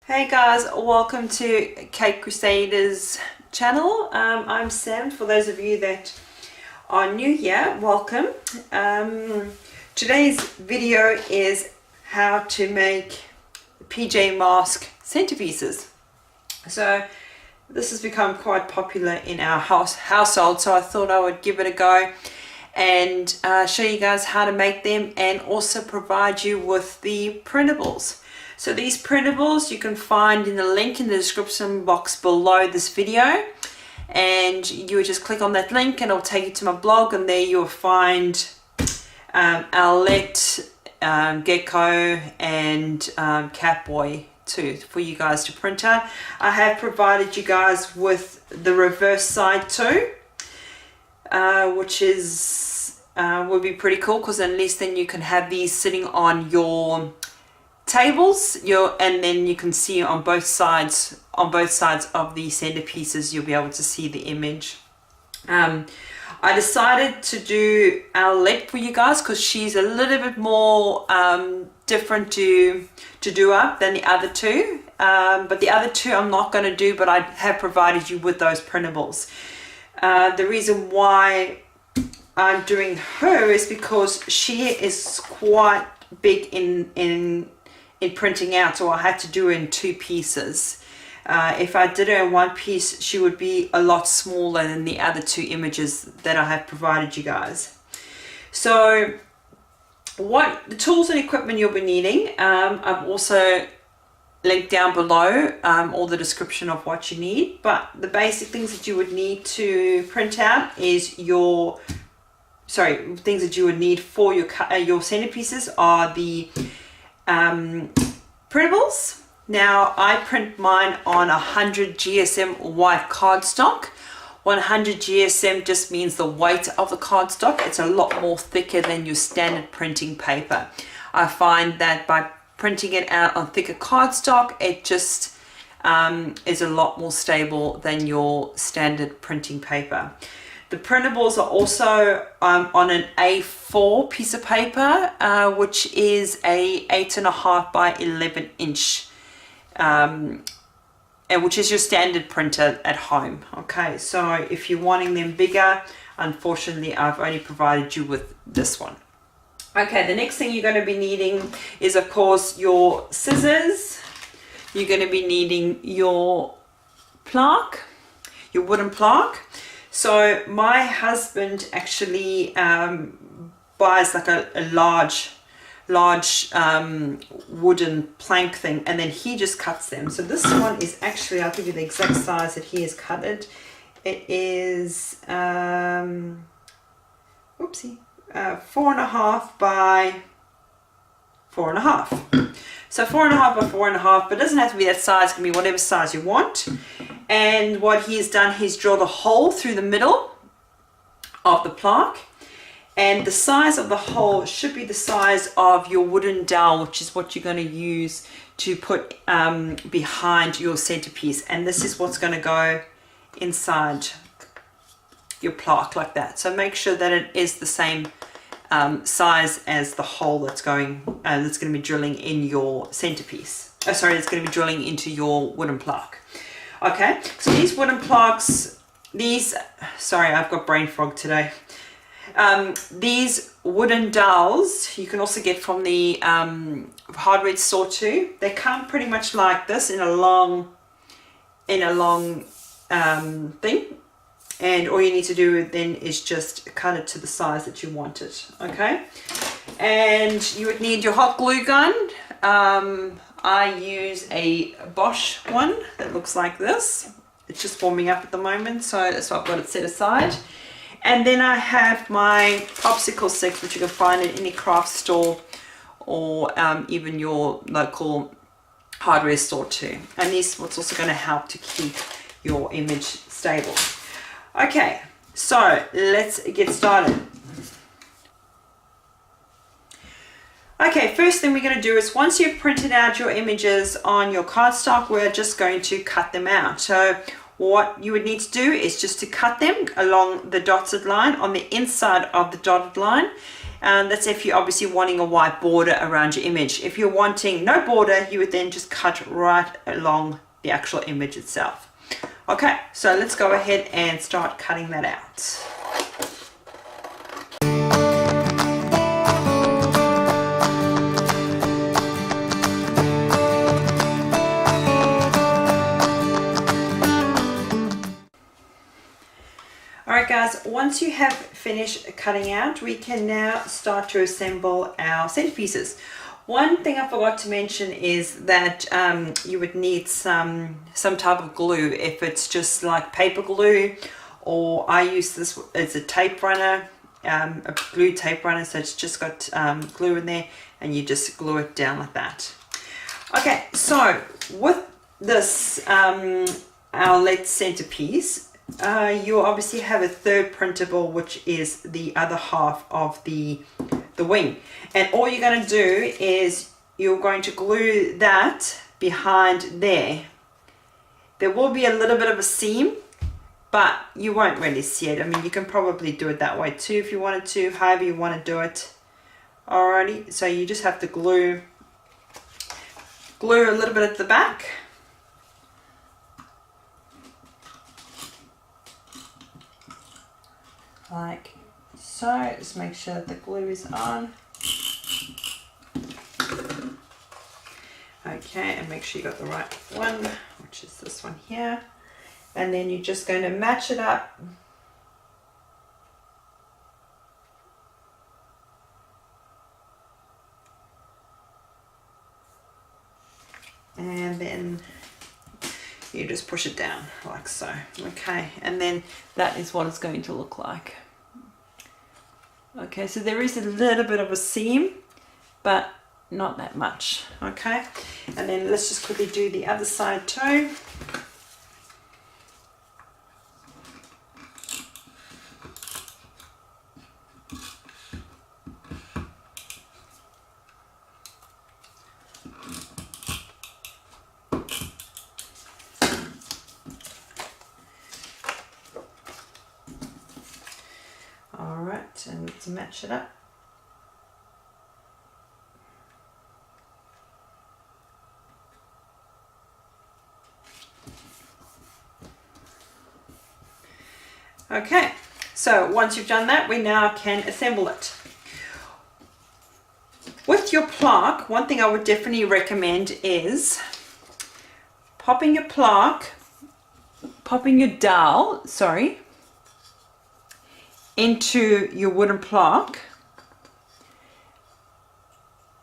Hey guys, welcome to Cake Crusaders channel. I'm Sam. For those of you that are new here, welcome. Today's video is how to make PJ mask centerpieces. So this has become quite popular in our household, so I thought I would give it a go and show you guys how to make them and also provide you with the printables. So these printables you can find in the link in the description box below this video, and you would just click on that link and it'll take you to my blog, and there you'll find Owlette Gekko and Catboy too for you guys to print out. I have provided you guys with the reverse side too, which is would be pretty cool, because at least then you can have these sitting on your tables, and then you can see on both sides of the centerpieces you'll be able to see the image. I decided to do Owlette for you guys because she's a little bit more different to do up than the other two, but the other two I'm not going to do, but I have provided you with those printables. The reason why I'm doing her is because she is quite big in printing out, so I had to do it in two pieces. If I did it in one piece, she would be a lot smaller than the other two images that I have provided you guys. So what the tools and equipment you'll be needing, I've also linked down below all the description of what you need, but the basic things that you would need to print out is things that you would need for your centerpieces are the printables. Now I print mine on 100 GSM white cardstock. 100 GSM just means the weight of the cardstock. It's a lot more thicker than your standard printing paper. I find that by printing it out on thicker cardstock, it just is a lot more stable than your standard printing paper. The printables are also on an A4 piece of paper, which is a 8.5 by 11 inch, and which is your standard printer at home. Okay, so if you're wanting them bigger, unfortunately I've only provided you with this one. Okay, the next thing you're going to be needing is of course your scissors. You're going to be needing your plaque, your wooden plaque. So my husband actually buys like a large wooden plank thing, and then he just cuts them. So this one is actually, I'll give you the exact size that he has cut it. It is 4.5 by 4.5. So 4.5 by 4.5, but it doesn't have to be that size. It can be whatever size you want. And what he's done, he's drilled a hole through the middle of the plaque, and the size of the hole should be the size of your wooden dowel, which is what you're going to use to put behind your centerpiece. And this is what's going to go inside your plaque like that. So make sure that it is the same size as the hole that's going to be drilling in your centerpiece. It's going to be drilling into your wooden plaque. Okay, so these wooden plaques, sorry, I've got brain fog today. These wooden dowels you can also get from the hardware store too. They come pretty much like this in a long thing, and all you need to do then is just cut it to the size that you want it. Okay, and you would need your hot glue gun. I use a Bosch one that looks like this. It's just warming up at the moment, so I've got it set aside. And then I have my popsicle sticks, which you can find in any craft store or even your local hardware store too. And this is what's also going to help to keep your image stable. Okay, so let's get started. Okay, first thing we're going to do is, once you've printed out your images on your cardstock, we're just going to cut them out. So what you would need to do is just to cut them along the dotted line on the inside of the dotted line, That's if you're obviously wanting a white border around your image. If you're wanting no border, you would then just cut right along the actual image itself. Okay, so let's go ahead and start cutting that out. Alright guys, once you have finished cutting out, we can now start to assemble our centerpieces. One thing I forgot to mention is that you would need some type of glue. If it's just like paper glue, or I use this as a tape runner, a glue tape runner, so it's just got glue in there, and you just glue it down like that. Okay, so with this Owlette centerpiece, you obviously have a third printable, which is the other half of the wing, and all you're going to do is you're going to glue that behind there. There will be a little bit of a seam, but you won't really see it. I mean, you can probably do it that way too if you wanted to, however you want to do it. Alrighty, so you just have to glue a little bit at the back. Like so. Just make sure that the glue is on. Okay, and make sure you got the right one, which is this one here. And then you're just going to match it up. And then you just push it down like so. Okay, and then that is what it's going to look like. Okay, so there is a little bit of a seam, but not that much. Okay, and then let's just quickly do the other side too. Alright, and let's match it up. Okay, so once you've done that, we now can assemble it. With your plaque, one thing I would definitely recommend is popping your dowel, into your wooden plaque,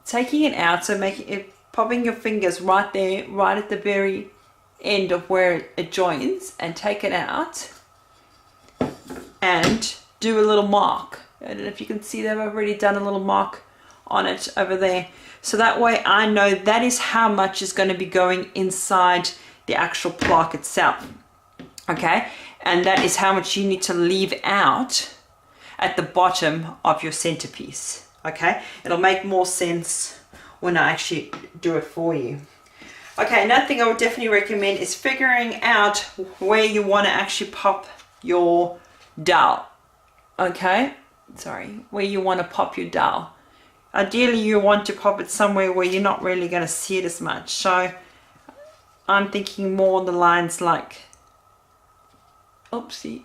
taking it out, so making it, popping your fingers right there, right at the very end of where it joins, and take it out and do a little mark. I don't know if you can see that I've already done a little mark on it over there, so that way I know that is how much is going to be going inside the actual plaque itself. Okay, and that is how much you need to leave out at the bottom of your centerpiece. Okay, it'll make more sense when I actually do it for you. Okay, another thing I would definitely recommend is figuring out where you want to actually pop your dowel. Okay, where you want to pop your dowel. Ideally you want to pop it somewhere where you're not really going to see it as much, so I'm thinking more on the lines like, oopsie,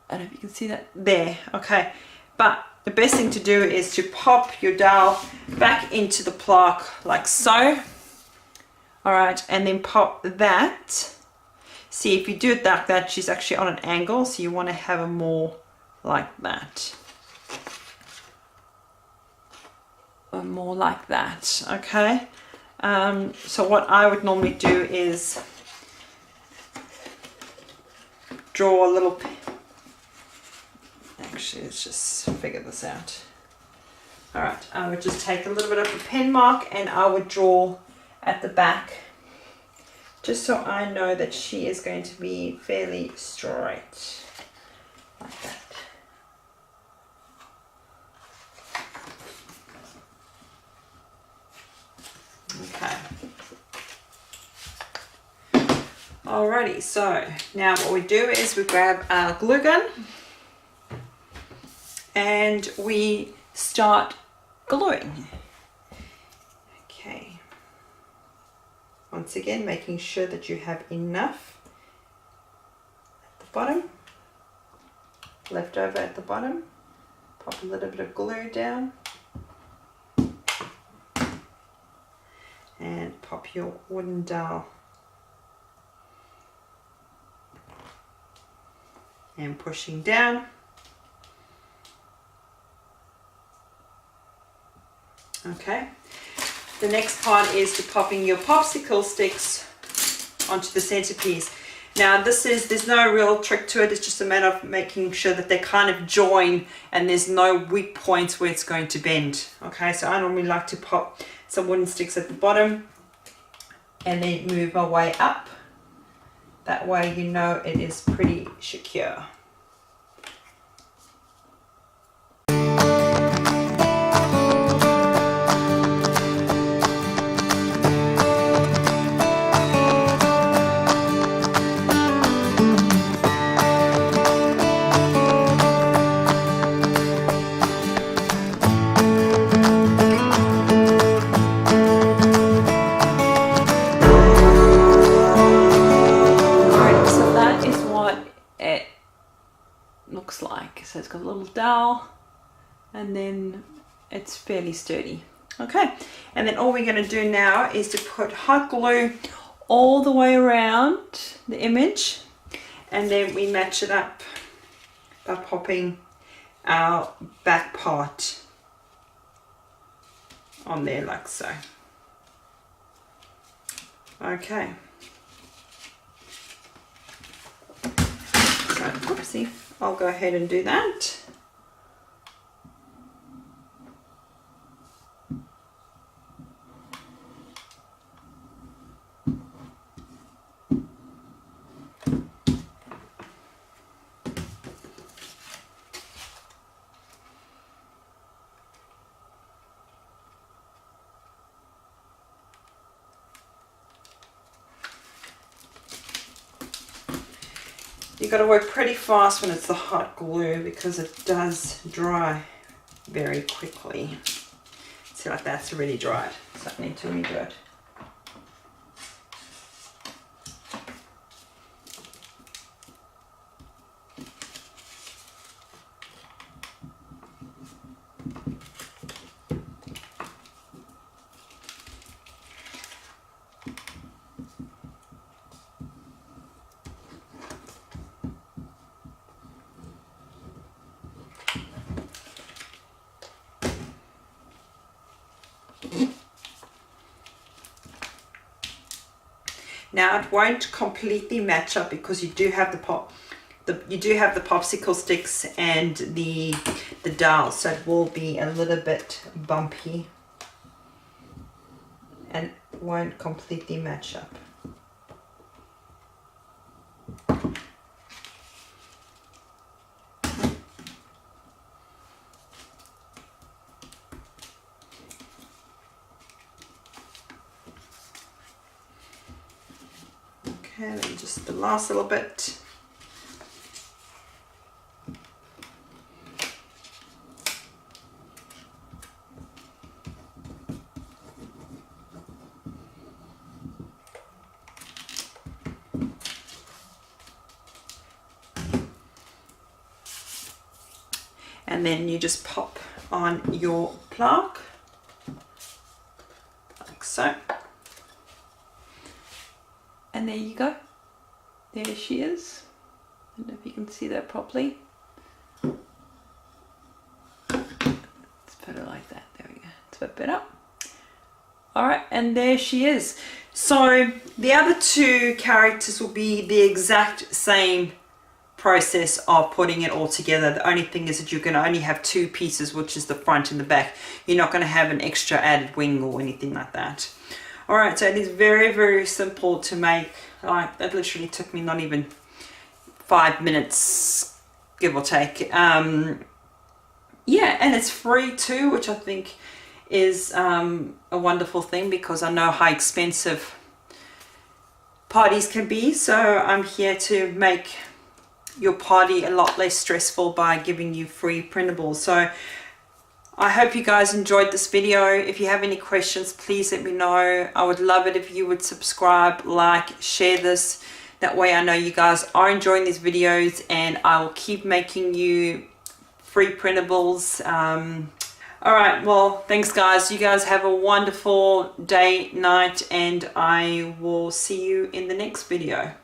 I don't know if you can see that there. Okay, but the best thing to do is to pop your dowel back into the plaque like so. Alright, and then pop that. See, if you do it like that, she's actually on an angle, so you want to have her more like that. Or more like that, okay? So what I would normally do is draw a little, actually let's just figure this out. Alright, I would just take a little bit of a pen mark and I would draw at the back, just so I know that she is going to be fairly straight, like that. Okay. Alrighty, so now what we do is we grab our glue gun and we start gluing. Okay, once again making sure that you have enough at the bottom, left over at the bottom, pop a little bit of glue down and pop your wooden dowel and pushing down. Okay, the next part is to popping your popsicle sticks onto the centerpiece. Now there's no real trick to it, it's just a matter of making sure that they kind of join and there's no weak points where it's going to bend. Okay, so I normally like to pop some wooden sticks at the bottom and then move my way up. That way you know it is pretty secure. Like, so it's got a little dowel and then it's fairly sturdy. Okay, and then all we're going to do now is to put hot glue all the way around the image, and then we match it up by popping our back part on there like so. Okay, so whoopsie, I'll go ahead and do that. You've got to work pretty fast when it's the hot glue because it does dry very quickly. See, like that's already dried, so I need to redo it. Now it won't completely match up because you do have the popsicle sticks and the dowel, so it will be a little bit bumpy and won't completely match up. Okay, then just the last little bit. And then you just pop on your plaque like so. And there you go. There she is. I don't know if you can see that properly. Let's put it like that. There we go. It's a bit better. Alright, and there she is. So the other two characters will be the exact same process of putting it all together. The only thing is that you're going to only have two pieces, which is the front and the back. You're not going to have an extra added wing or anything like that. Alright, so it is very, very simple to make. Like, that literally took me not even 5 minutes, give or take. Yeah, and it's free too, which I think is a wonderful thing because I know how expensive parties can be. So I'm here to make your party a lot less stressful by giving you free printables. So I hope you guys enjoyed this video. If you have any questions, please let me know. I would love it if you would subscribe, like, share this. That way I know you guys are enjoying these videos, and I will keep making you free printables. Alright, well, thanks guys. You guys have a wonderful day, night, and I will see you in the next video.